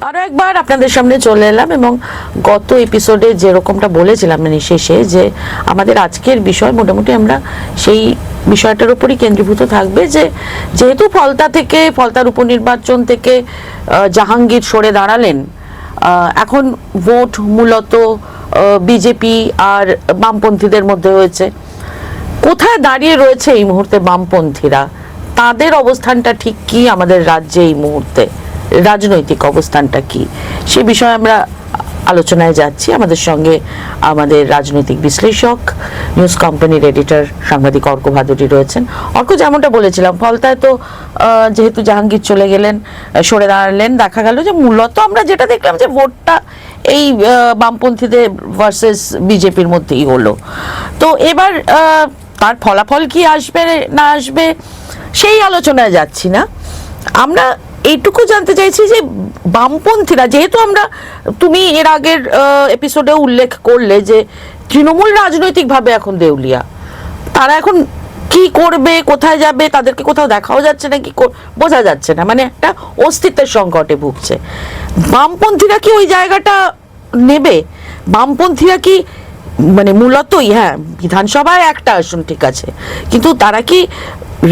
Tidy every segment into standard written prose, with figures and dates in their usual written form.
আরো একবার আপনাদের সামনে চলে এলাম এবং গত এপিসোডে যেরকমটা বলেছিলাম মানে শেষে যে আমাদের আজকের বিষয় মোটামুটি আমরা সেই বিষয়টার উপরই কেন্দ্রীভূত থাকবে যে যেহেতু ফলতার উপনির্বাচন থেকে জাহাঙ্গীর সরে দাঁড়ালেন, এখন ভোট মূলত বিজেপি আর বামপন্থীদের মধ্যে হয়েছে। কোথায় দাঁড়িয়ে রয়েছে এই মুহূর্তে বামপন্থীরা, তাদের অবস্থানটা ঠিক কি আমাদের রাজ্যে এই মুহূর্তে, রাজনৈতিক অবস্থানটা কি, সে বিষয়ে আমরা আলোচনায় যাচ্ছি। আমাদের সঙ্গে আমাদের রাজনৈতিক বিশ্লেষক, নিউজ কোম্পানির এডিটর, সাংবাদিক অর্ক ভাদুরী রয়েছেন। অর্ক, যেমনটা বলেছিলাম, ফলতায় তো যেহেতু জাহাঙ্গীর চলে গেলেন, সরে দাঁড়ালেন, দেখা গেল যে মূলত আমরা যেটা দেখলাম যে ভোটটা এই বামপন্থীদের ভার্সেস বিজেপির মধ্যেই হলো। তো এবার তার ফলাফল কি আসবে না আসবে সেই আলোচনায় যাচ্ছি না, আমরা এইটুকু জানতে চাইছি যে বামপন্থীরা, যেহেতু তুমি এর আগের এপিসোডে উল্লেখ করলে যে তৃণমূল রাজনৈতিকভাবে এখন দেউলিয়া, তারা এখন কি করবে, কোথায় যাবে, তাদেরকে কোথাও দেখাও যাচ্ছে না, কি বোঝা যাচ্ছে না, মানে একটা অস্তিত্বের সংকটে ভুগছে। বামপন্থীরা কি ওই জায়গাটা নেবে? বামপন্থীরা কি মানে মূলতই, হ্যাঁ বিধানসভায় একটা আসন ঠিক আছে, কিন্তু তারা কি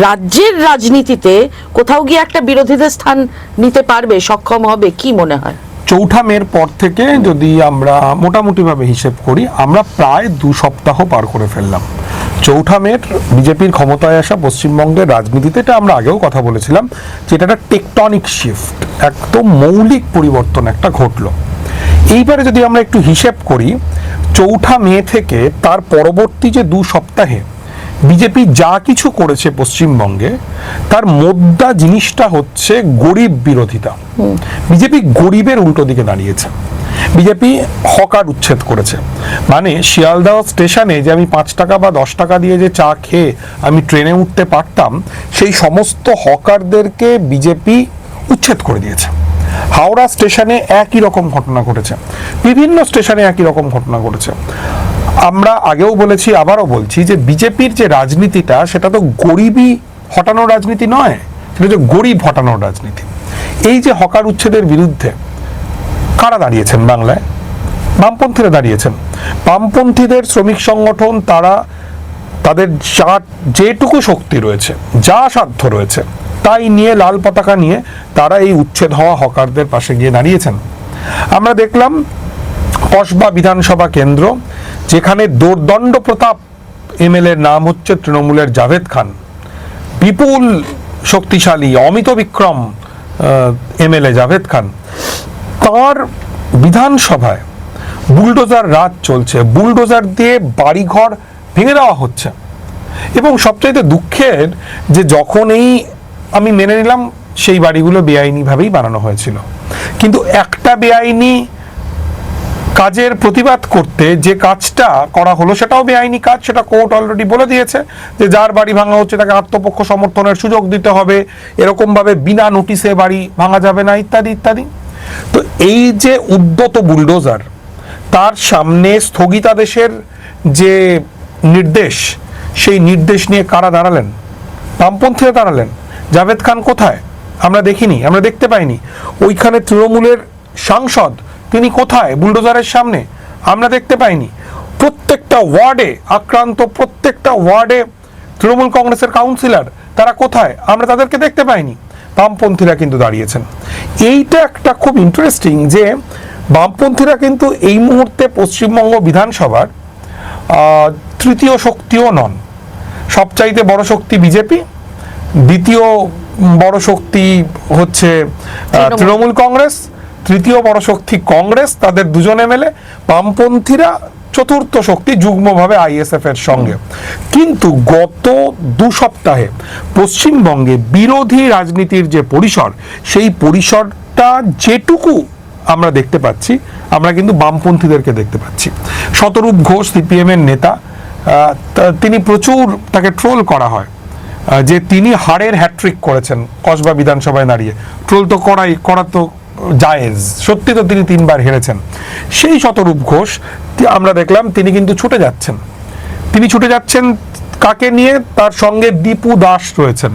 রাজ্যের রাজনীতিতে কোথাও গিয়ে একটা বিরোধীদের স্থান নিতে পারবে, সক্ষম হবে, কি মনে হয়? চৌঠা মের পর থেকে যদি আমরা মোটামুটি ভাবে হিসেব করি, আমরা প্রায় 2 সপ্তাহ পার করে ফেললাম। চৌঠা মের বিজেপির ক্ষমতায় আসা পশ্চিমবঙ্গের রাজনীতিতে, এটা আমরা আগেও কথা বলেছিলাম যে এটা একটা টেকটনিক শিফট, একদম মৌলিক পরিবর্তন একটা ঘটলো। এইবারে যদি আমরা একটু হিসেব করি, চৌঠা মে থেকে তার পরবর্তী যে 2 সপ্তাহে বিজেপি যা কিছু করেছে পশ্চিমবঙ্গে, তার মোদ্দা জিনিসটা হচ্ছে গরিব বিরোধিতা। বিজেপি গরিবের উল্টো দিকে দাঁড়িয়েছে। বিজেপি হকার উচ্ছেদ করেছে, মানে শিয়ালদহ স্টেশনে যে আমি 5 টাকা বা 10 টাকা দিয়ে যে চা খেয়ে আমি ট্রেনে উঠতে পারতাম, সেই সমস্ত হকারদেরকে বিজেপি উচ্ছেদ করে দিয়েছে। হাওড়া স্টেশনে একই রকম ঘটনা ঘটেছে, বিভিন্ন স্টেশনে একই রকম ঘটনা ঘটেছে। আমরা আগেও বলেছি, আবারও বলছি যে বিজেপির যে রাজনীতিটা, সেটা তো গরিবই হটানোর রাজনীতি নয়, সেটা হচ্ছে গরিব হটানোর রাজনীতি। এই যে হকার উচ্ছেদের বিরুদ্ধে কারা দাঁড়িয়েছেন বাংলায়? বামপন্থীরা দাঁড়িয়েছেন। বামপন্থীদের শ্রমিক সংগঠন, তারা তাদের যেটুকু শক্তি রয়েছে, যা সাধ্য রয়েছে, তাই নিয়ে লাল পতাকা নিয়ে তারা এই উচ্ছেদ হওয়া হকারদের পাশে গিয়ে দাঁড়িয়েছেন। আমরা দেখলাম কসবা বিধানসভা কেন্দ্র, যেখানে দোর্দণ্ড প্রতাপ এমএলএর নাম হচ্ছে তৃণমূলের জাভেদ খান, বিপুল শক্তিশালী অমিত বিক্রম এমএলএ জাভেদ খান, তার বিধানসভায় বুলডোজার রাজ চলছে, বুলডোজার দিয়ে বাড়িঘর ভেঙে দেওয়া হচ্ছে। এবং সবচাইতে দুঃখের যে যখন আমি মেনে নিলাম সেই বাড়িগুলো বেআইনিভাবেই বানানো হয়েছিল, কিন্তু একটা বেআইনি কাজের প্রতিবাদ করতে যে কাজটা করা হলো সেটাও বেআইনি কাজ। সেটা কোর্ট অলরেডি বলে দিয়েছে যে যার বাড়ি ভাঙা হচ্ছে তাকে আত্মপক্ষ সমর্থনের সুযোগ দিতে হবে, এরকমভাবে বিনা নোটিশে বাড়ি ভাঙা যাবে না, ইত্যাদি ইত্যাদি। তো এই যে উদ্যত বুলডোজার, তার সামনে স্থগিতাদেশের যে নির্দেশ, সেই নির্দেশ নিয়ে কারা দাঁড়ালেন? বামপন্থীরা দাঁড়ালেন। জাভেদ খান কোথায়? আমরা দেখিনি, আমরা দেখতে পাইনি। ওইখানে তৃণমূলের সাংসদ, তিনি কোথায়? বুলডোজারের সামনে আমরা দেখতে পাইনি। প্রত্যেকটা ওয়ার্ডে আক্রান্ত, প্রত্যেকটা ওয়ার্ডে তৃণমূল কংগ্রেসের কাউন্সিলর, তারা কোথায়? আমরা তাদেরকে দেখতে পাইনি। বামপন্থীরা কিন্তু দাঁড়িয়েছেন। এইটা একটা খুব ইন্টারেস্টিং যে বামপন্থীরা কিন্তু এই মুহূর্তে পশ্চিমবঙ্গ বিধানসভার তৃতীয় শক্তিও নন। সবচাইতে বড় শক্তি বিজেপি, দ্বিতীয় বড় শক্তি হচ্ছে তৃণমূল কংগ্রেস, তৃতীয় বড় শক্তি কংগ্রেস, তাদের 2 এমএলএ, বামপন্থীরা চতুর্থ শক্তি যুগ্মভাবে আইএসএফ এর সঙ্গে। কিন্তু গত 2 সপ্তাহে পশ্চিমবঙ্গে বিরোধী রাজনীতির যে পরিসর, সেই পরিসরটা যেটুকু আমরা দেখতে পাচ্ছি, আমরা কিন্তু বামপন্থীদেরকে দেখতে পাচ্ছি। শতরূপ ঘোষ, সিপিএম এর নেতা, তিনি প্রচুর, তাকে ট্রোল করা হয় যে তিনি হারের হ্যাট্রিক করেছেন কসবা বিধানসভায় দাঁড়িয়ে। ট্রোল তো করা তো জায়েজ, সত্যি তো তিনি 3 বার হেরেছেন। সেই শতরূপ ঘোষ, আমরা দেখলাম তিনি কিন্তু ছুটে যাচ্ছেন। তিনি ছুটে যাচ্ছেন কাকে নিয়ে? তার সঙ্গে দীপু দাস রয়েছেন।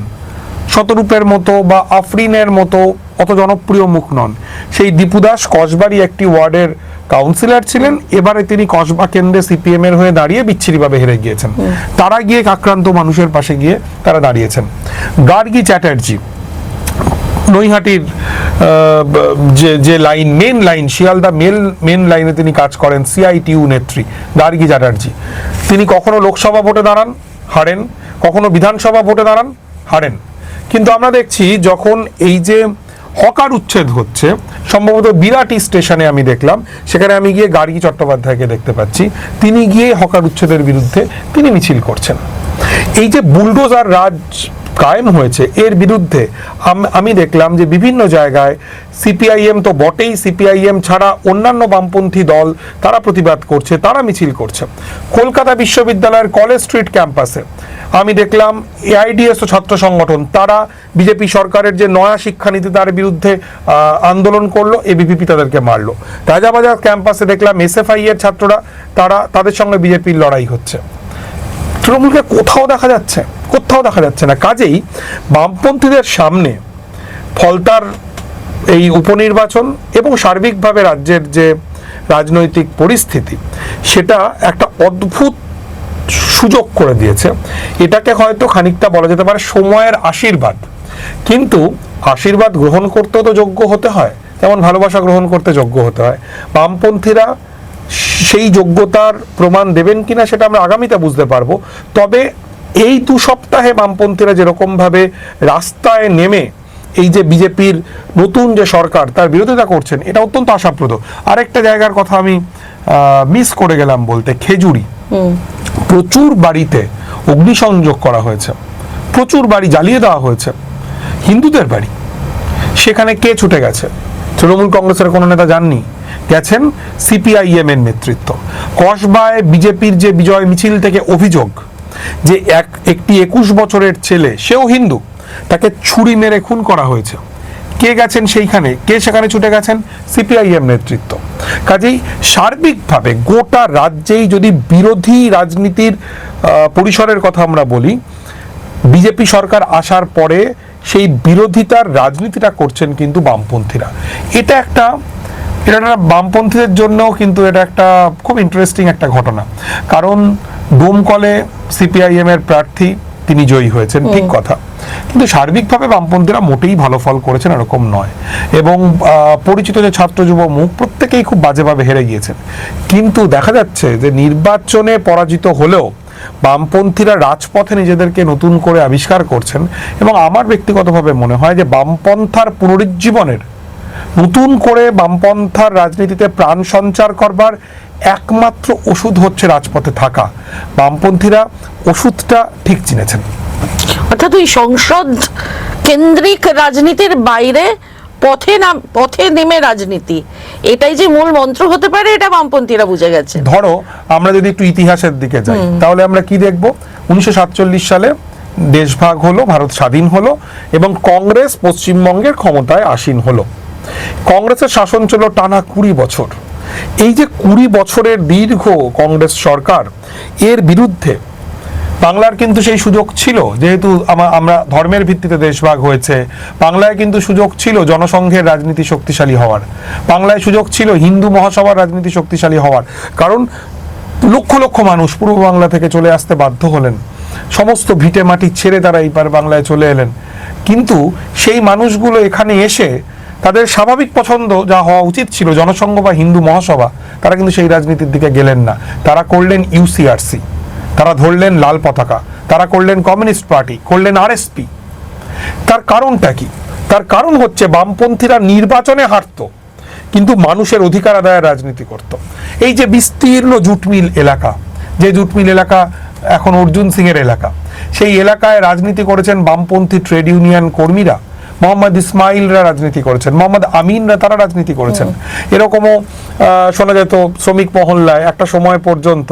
শতরূপের মতো বা আফরিনের মতো অত জনপ্রিয় মুখ নন। সেই দীপু দাস কসবারই একটি ওয়ার্ডের কাউন্সিলর ছিলেন, এবারে তিনি কসবা কেন্দ্রে সিপিএম এর হয়ে দাঁড়িয়ে বিচ্ছিরিভাবে হেরে গিয়েছেন। তারা গিয়ে আক্রান্ত মানুষের পাশে গিয়ে তারা দাঁড়িয়েছেন। গার্গী চ্যাটার্জি নৈহাটির যে line, main line, Sealdah main লাইনে তিনি কাজ করেন, সিআইটিইউ নেত্রী গার্গী চ্যাটার্জি, তিনি কখনো লোকসভা ভোটে দাঁড়ান, হারেন, কখনো বিধানসভা ভোটে দাঁড়ান, হারেন। কিন্তু আমরা দেখছি যখন এই যে হকার উচ্ছেদ হচ্ছে, সম্ভবত বিরাটি স্টেশনে আমি দেখলাম, সেখানে আমি গিয়ে গার্গী চট্টোপাধ্যায়কে দেখতে পাচ্ছি, তিনি গিয়ে হকার উচ্ছেদের বিরুদ্ধে তিনি মিছিল করছেন। এই যে বুলডোজার রাজ কায়েম হয়েছে, এর বিরুদ্ধে আমি দেখলাম যে বিভিন্ন জায়গায় সিপিআইএম তো বটেই, সিপিআইএম ছাড়া অন্যান্য বামপন্থী দল তারা প্রতিবাদ করছে, তারা মিছিল করছে। কলকাতা বিশ্ববিদ্যালয়ের কলেজ স্ট্রিট ক্যাম্পাসে আমি দেখলাম এআইডিএস ও ছাত্র সংগঠন তারা বিজেপি সরকারের যে নয়া শিক্ষানীতি তার বিরুদ্ধে আন্দোলন করলো, এবিভিপি তাদেরকে মারলো। রাজাবাজার ক্যাম্পাসে দেখলাম এসএফআই এর ছাত্ররা তাদের সঙ্গে বিজেপির লড়াই হচ্ছে। তৃণমূলকে কোথাও দেখা যাচ্ছে, কোথাও দেখা যাচ্ছে না। কাজেই বামপন্থীদের সামনে ফলতার এই উপনির্বাচন এবং সার্বিকভাবে রাজ্যের যে রাজনৈতিক পরিস্থিতি, সেটা একটা অদ্ভুত সুযোগ করে দিয়েছে। এটাকে হয়তো খানিকটা বলা যেতে পারে সময়ের আশীর্বাদ, কিন্তু আশীর্বাদ গ্রহণ করতেও তো যোগ্য হতে হয়, যেমন ভালোবাসা গ্রহণ করতে যোগ্য হতে হয়। বামপন্থীরা সেই যোগ্যতার প্রমাণ দেবেন কিনা সেটা আমরা আগামীতে বুঝতে পারবো। তবে এই 2 সপ্তাহে বামপন্থীরা যেরকম ভাবে রাস্তায় নেমে এই যে বিজেপির নতুন যে সরকার তার বিরোধিতা করছেন, এটা অত্যন্ত আশাপ্রদ। আরেকটা জায়গার কথা আমি মিস করে গেলাম বলতে, খেজুরি প্রচুর বাড়িতে অগ্নিসংযোগ করা হয়েছে, প্রচুর বাড়ি জ্বালিয়ে দেওয়া হয়েছে, হিন্দুদের বাড়ি। সেখানে কে ছুটে গেছে? তৃণমূল কংগ্রেসের কোনো নেতা যাননি, গেছেন সিপিআইএম এর নেতৃত্ব। কসবায় বিজেপির যে বিজয় মিছিল থেকে অভিযোগ যে একটি 21 বছরের ছেলে, সেও হিন্দু, তাকে ছুরি মেরে খুন করা হয়েছে, কে গেছেন সেইখানে? কে সেখানে ছুটে গেছেন? সিপিআইএম নেতৃত্ব। কাজেই সার্বিকভাবে গোটা রাজ্যেই যদি বিরোধী রাজনীতির পরিসরের কথা আমরা বলি, বিজেপি সরকার আসার পরে সেই বিরোধিতার রাজনীতিটা করছেন কিন্তু বামপন্থীরা। এটা একটা বামপন্থীদের জন্যও কিন্তু এটা একটা খুব ইন্টারেস্টিং একটা ঘটনা। কারণ ডোমকলে সিপিআইএম এর প্রার্থী তিনি জয়ী হয়েছেন, ঠিক কথা, কিন্তু সার্বিকভাবে বামপন্থীরা মোটেই ভালো ফল করেছেন এরকম নয়। এবং পরিচিত যে ছাত্র যুব মুখ প্রত্যেকেই খুব বাজেভাবে হেরে গিয়েছেন। কিন্তু দেখা যাচ্ছে যে নির্বাচনে পরাজিত হলেও বামপন্থীরা রাজপথে নিজেদেরকে নতুন করে আবিষ্কার করছেন। এবং আমার ব্যক্তিগতভাবে মনে হয় যে বামপন্থার পুনরুজ্জীবনের, নতুন করে বামপন্থার রাজনীতিতে প্রাণ সঞ্চার করবার একমাত্র ওষুধ হচ্ছে রাজপথে থাকা। বামপন্থীরা ওষুধটা ঠিক চিনেছেন। অর্থাৎ ওই সংসদ কেন্দ্রিক রাজনীতির বাইরে পথে নেমে রাজনীতি, এটাই যে মূল মন্ত্র হতে পারে, এটা বামপন্থীরা বুঝে গেছে। ধরো আমরা যদি একটু ইতিহাসের দিকে যাই, তাহলে আমরা কি দেখব? 1947 সালে দেশভাগ হলো, ভারত স্বাধীন হলো এবং কংগ্রেস পশ্চিমবঙ্গের ক্ষমতায় আসীন হলো। কংগ্রেসের শাসন ছিল টানা 20 বছর। এই যে 20 বছরের দীর্ঘ কংগ্রেস সরকার, এর বিরুদ্ধে বাংলার কিন্তু সেই সুযোগ ছিল, যেহেতু আমরা ধর্মের ভিত্তিতে দেশভাগ হয়েছে, বাংলায় কিন্তু সুযোগ ছিল জনসংঘের রাজনীতি শক্তিশালী হওয়ার, বাংলায় সুযোগ ছিল হিন্দু মহাসভার রাজনীতি শক্তিশালী হওয়ার। কারণ লক্ষ লক্ষ মানুষ পূর্ব বাংলা থেকে চলে আসতে বাধ্য হলেন, সমস্ত ভিটে মাটি ছেড়ে তারা এইবার বাংলায় চলে এলেন। কিন্তু সেই মানুষগুলো এখানে এসে তাদের স্বাভাবিক পছন্দ যা হওয়া উচিত ছিল, জনসংঘ বা হিন্দু মহাসভা, তারা কিন্তু সেই রাজনীতির দিকে গেলেন না। তারা করলেন ইউসিআরসি, তারা ধরলেন লাল পতাকা, তারা করলেন কমিউনিস্ট পার্টি, করলেন আরএসপি। তার কারণটা কি? তার কারণ হচ্ছে বামপন্থীরা নির্বাচনে হারতো, কিন্তু মানুষের অধিকার আদায়ের রাজনীতি করত। এই যে বিস্তীর্ণ জুটমিল এলাকা, যে জুটমিল এলাকা এখন অর্জুন সিং এর এলাকা, সেই এলাকায় রাজনীতি করেছেন বামপন্থী ট্রেড ইউনিয়ন কর্মীরা, মোহাম্মদ ইসমাইলরা রাজনীতি করেছেন, মোহাম্মদ আমিনরা তারা রাজনীতি করেছেন। এরকমও শোনা যেত শ্রমিক মহল্লায় একটা সময় পর্যন্ত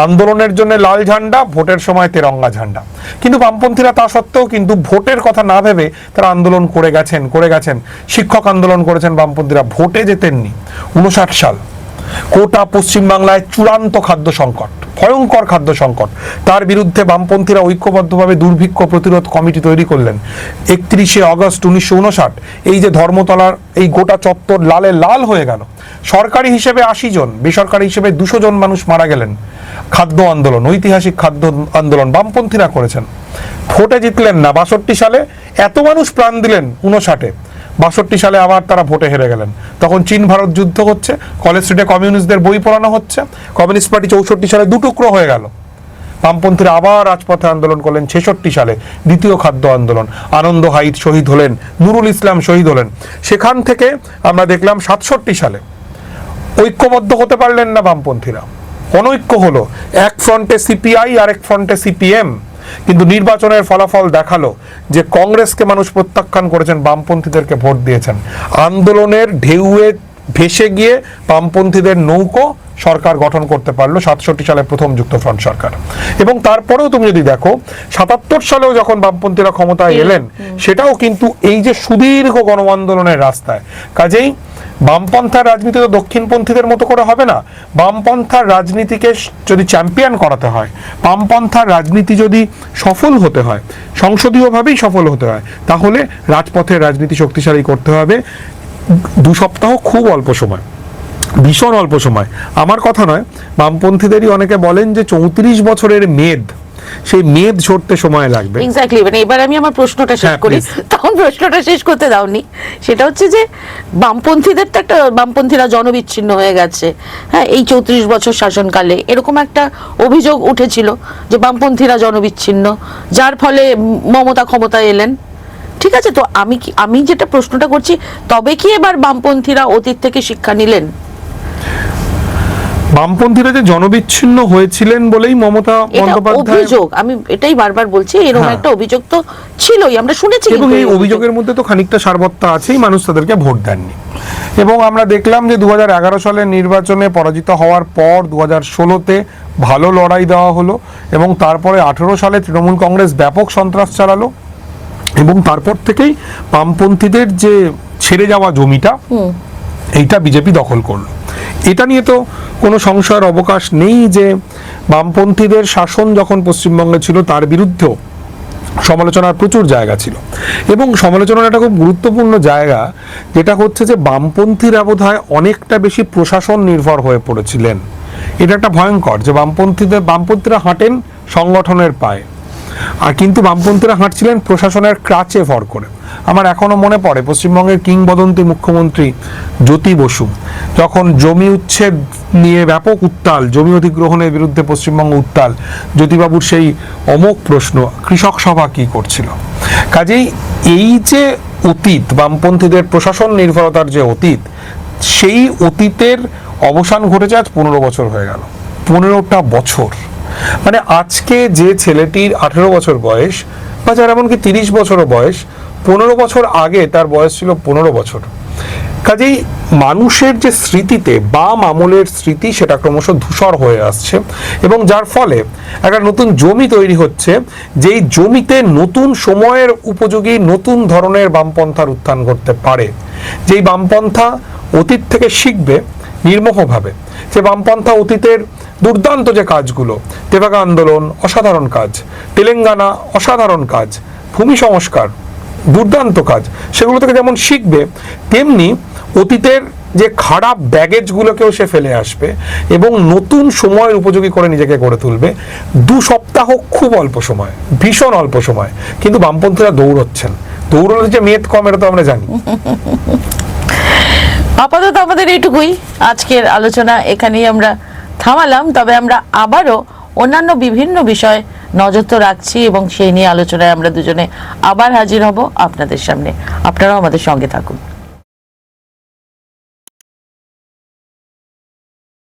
আন্দোলনের জন্য লাল ঝান্ডা, ভোটের সময় তেরঙ্গা ঝান্ডা। কিন্তু বামপন্থীরা তা সত্ত্বেও কিন্তু ভোটের কথা না ভেবে তারা আন্দোলন করে গেছেন। শিক্ষক আন্দোলন করেছেন বামপন্থীরা, ভোটে যেতেননি। 59 সাল গোটা পশ্চিমবাংলায় চূড়ান্ত খাদ্য সংকট, ভয়ঙ্কর খাদ্য সংকট। তার বিরুদ্ধে বামপন্থীরা ঐক্যবদ্ধভাবে দুর্ভিক্ষ প্রতিরোধ কমিটি তৈরি করলেন। 31শে আগস্ট 1959 এই যে ধর্মতলার এই গোটা চত্বর লালে লাল হয়ে গেল। সরকারি হিসেবে 80 জন, বেসরকারি হিসেবে 200 জন মানুষ মারা গেলেন। খাদ্য আন্দোলন, ঐতিহাসিক খাদ্য আন্দোলন বামপন্থীরা করেছেন। ভোটে জিতলেন না 62 সালে, এত মানুষ প্রাণ দিলেন 59-এ, 62 সালে আবার তারা ভোটে হেরে গেলেন। তখন চীন ভারত যুদ্ধ হচ্ছে, কলেজ স্ট্রিটে কমিউনিস্টদের বই পড়ানো হচ্ছে, কমিউনিস্ট পার্টি 64 সালে দুটুকরো হয়ে গেল। বামপন্থীরা আবার রাজপথে আন্দোলন করলেন 66 সালে, দ্বিতীয় খাদ্য আন্দোলন। আনন্দ হাইত শহীদ হলেন, নুরুল ইসলাম শহীদ হলেন। সেখান থেকে আমরা দেখলাম 67 সালে ঐক্যবদ্ধ হতে পারলেন না বামপন্থীরা, অনৈক্য হলো। এক ফ্রন্টে সিপিআই আর এক ফ্রন্টে সিপিএম। কিন্তু নির্বাচনের ফলাফল দেখালো যে কংগ্রেসকে মানুষ প্রত্যাখ্যান করেছেন, বামপন্থীদেরকে ভোট দিয়েছেন। আন্দোলনের ঢেউয়ে ভেসে গিয়ে বামপন্থীদের নৌকো সরকার গঠন করতে পারলো 67 সালে প্রথম যুক্তফ্রন্ট সরকার। এবং তারপরেও তুমি যদি দেখো 77 সালেও যখন বামপন্থীরা ক্ষমতায় এলেন, সেটাও কিন্তু এই যে সুদীর্ঘ গণ আন্দোলনের রাস্তায়। কাজেই বামপন্থার রাজনীতি তো দক্ষিণপন্থীদের মতো করে হবে না। বামপন্থার রাজনীতিকে যদি চ্যাম্পিয়ন করাতে হয়, বামপন্থার রাজনীতি যদি সফল হতে হয়, সংসদীয়ভাবেই সফল হতে হয়, তাহলে রাজপথের রাজনীতি শক্তিশালী করতে হবে। 2 সপ্তাহ খুব অল্প সময়, ভীষণ অল্প সময়। আমার কথা নয়, বামপন্থীদেরই অনেকে বলেন যে 34 বছরের মেদ, সেই মেদ ঝরতে সময় লাগবে। এক্স্যাক্টলি। মানে এবার আমি আমার প্রশ্নটা শেষ করি, তখন প্রশ্নটা শেষ করতে দাওনি। সেটা হচ্ছে যে বামপন্থীদের তো একটা, বামপন্থীরা জনবিচ্ছিন্ন হয়ে গেছে। হ্যাঁ, এই 34 বছর শাসনকালে এরকম একটা অভিযোগ উঠেছিল যে বামপন্থীরা জনবিচ্ছিন্ন, যার ফলে মমতা ক্ষমতায় এলেন। ঠিক আছে, তো আমি যেটা প্রশ্নটা করছি, তবে কি এবার বামপন্থীরা অতীত থেকে শিক্ষা নিলেন? বামপন্থীরা যে জনবিচ্ছিন্ন হয়েছিলেন বলেই মমতা বন্দ্যোপাধ্যায়, অভিযোগ, আমি এটাই বারবার বলছি, এরকম একটা অভিযোগ তো ছিলই, আমরা শুনেছি। এবং এই অভিযোগের মধ্যে তো খানিকটা সারবত্তা আছেই, মানুষ তাদেরকে ভোট দেননি। এবং আমরা দেখলাম যে 2011 সালের নির্বাচনে পরাজিত হওয়ার পর 2016-তে ভালো লড়াই দেওয়া হলো, এবং তারপরে 18 সালে তৃণমূল কংগ্রেস ব্যাপক সন্ত্রাস চালালো, এবং তারপর থেকেই বামপন্থীদের যে ছেড়ে যাওয়া জমিটা, এইটা বিজেপি দখল করলো। এটা নিয়ে তো কোনো সংশয়ের অবকাশ নেই যে বামপন্থীদের শাসন যখন পশ্চিমবঙ্গে ছিল, তার বিরুদ্ধেও সমালোচনার প্রচুর জায়গা ছিল। এবং সমালোচনার একটা খুব গুরুত্বপূর্ণ জায়গা, যেটা হচ্ছে যে বামপন্থীরা বোধহয় অনেকটা বেশি প্রশাসন নির্ভর হয়ে পড়েছিলেন। এটা একটা ভয়ঙ্কর, যে বামপন্থীরা হাঁটেন সংগঠনের পায়ে, আর কিন্তু বামপন্থীরা হাঁটছিলেন প্রশাসনের ক্রাচে ভর করে। আমার এখনো মনে পড়ে পশ্চিমবঙ্গের কিংবদন্তি মুখ্যমন্ত্রী জ্যোতি বসু যখন জমি উচ্ছেদ নিয়ে ব্যাপক উত্তাল, জমি অধিগ্রহণের বিরুদ্ধে পশ্চিমবঙ্গ উত্তাল, জ্যোতিবাবুর সেই অমোঘ প্রশ্ন, কৃষক সভা কি করছিল। কাজেই এই যে অতীত, বামপন্থীদের প্রশাসন নির্ভরতার যে অতীত, সেই অতীতের অবসান ঘটেছে আজ 15 বছর হয়ে গেল। 15টা বছর, মানে আজকে যে ছেলেটির 18 বছর বয়স, বা যার এমনকি 30 বছরও বয়স, 15 বছর আগে তার বয়স ছিল 15 বছর। কাজেই মানুষের যে স্মৃতিতে বাম আমলের স্মৃতি, সেটা ক্রমশ ধূসর হয়ে আসছে, এবং যার ফলে একটা নতুন জমি তৈরি হচ্ছে, যেই জমিতে নতুন সময়ের উপযোগী নতুন ধরনের বামপন্থার উত্থান ঘটতে পারে। যেই বামপন্থা অতীত থেকে শিখবে নির্মোহভাবে, যে বামপন্থা অতীতের দুর্দান্ত যে কাজগুলো, তেভাগা আন্দোলন অসাধারণ কাজ, তেলেঙ্গানা অসাধারণ কাজ, ভূমি সংস্কার দুর্দান্ত কাজ, সেগুলো থেকে যেমন শিখবে, তেমনি অতীতের যে খারাপ ব্যাগেজগুলোকেও সে ফেলে আসবে এবং নতুন সময়ের উপযোগী করে নিজেকে গড়ে তুলবে। 2 সপ্তাহ খুব অল্প সময়, ভীষণ অল্প সময়, কিন্তু বামপন্থীরা দৌড়চ্ছেন। দৌড়লে যে মেদ কম, এটা তো আমরা জানি। আপাতত আমাদের এইটুকুই, আজকের আলোচনা এখানেই আমরা থামালাম। তবে আমরা আবারও অন্যান্য বিভিন্ন বিষয় নজর তো রাখছি, এবং সেই নিয়ে আলোচনায় আমরা দুজনে আবার হাজির হব আপনাদের সামনে। আপনারাও আমাদের সঙ্গে থাকুন।